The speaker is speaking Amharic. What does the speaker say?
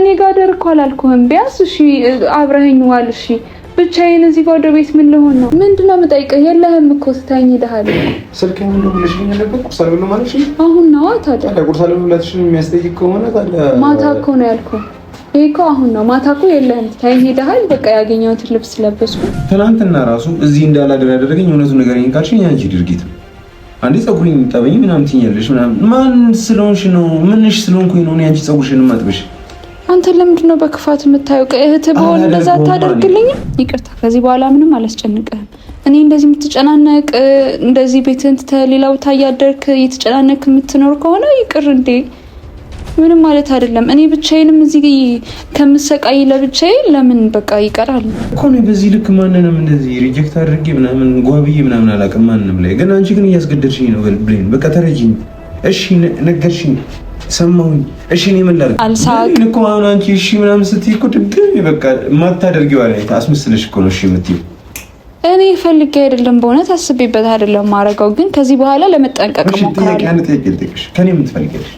ከኔ ጋር ደርኮ አላልኩህም። ቢያንስ እሺ አብረኸኝ ዋል። እሺ ብቻዬን እዚህ ባዶ ቤት ምን ልሆን ነው? ምንድነው የምጠይቀህ? የለህም እኮ ስታኝ ይልሃል። ስልክህ ምን ነው ብለሽኝ ነበር? ቁርስ አልበላም ማለት ነው? አሁን ነው ታዲያ። ቁርስ አልበላትሽም የሚያስጠይቅ ከሆነ ታዲያ ማታ እኮ ነው ያልኩህ። ይሄ እኮ አሁን ነው። ማታ እኮ የለህም ስታኝ ሄደሃል። በቃ ያገኘሁትን ልብስ ለበስኩ። ትናንትና ራሱ እዚህ እንዳላደር ያደረገኝ እውነቱን ንገረኝ ካልሽኝ አንቺ ድርጊት ነው። አንዴ ፀጉሬን ጠበኝ ምናምን ትይኛለሽ ምናምን። ማን ስለሆንሽ ነው? ምንሽ ስለሆንኩኝ ነው እኔ አንቺ ፀጉርሽን ማጥበሽ? አንተ ለምንድን ነው በክፋት የምታየው? እህትህ በሆነ እንደዛ ታደርግልኝ? ይቅርታ፣ ከዚህ በኋላ ምንም አላስጨንቅህም። እኔ እንደዚህ የምትጨናነቅ እንደዚህ ቤትህን ትተህ ሌላ ቦታ እያደርክ እየተጨናነቅ የምትኖር ከሆነ ይቅር እንዴ፣ ምንም ማለት አይደለም። እኔ ብቻዬንም እዚህ ከምሰቃይ ለብቻዬ ለምን በቃ ይቀራል እኮ ነው። በዚህ ልክ ማንንም እንደዚህ ሪጀክት አድርጌ ምናምን ጓብዬ ምናምን አላውቅም ማንንም ላይ። ግን አንቺ ግን እያስገደድሽኝ ነው ብሌን። በቃ ተረጂኝ። እሺ ነገርሽኝ፣ ሰማሁኝ። እሺ እኔ ምን ላድርግ? አልሳቅም እኮ አሁን አንቺ እሺ ምናምን ስትይ እኮ ድጋሚ በቃ ማታደርጊው አይነት አስመስለሽ እኮ ነው እሺ የምትይው። እኔ ፈልጌ አይደለም፣ በእውነት አስቤበት አይደለም ማረጋው። ግን ከዚህ በኋላ ለመጠንቀቅ እሞክራለሁ። እሺ ጥያቄ አንድ ጥያቄ ልጠይቅሽ። ከኔ ምን ትፈልጊያለሽ?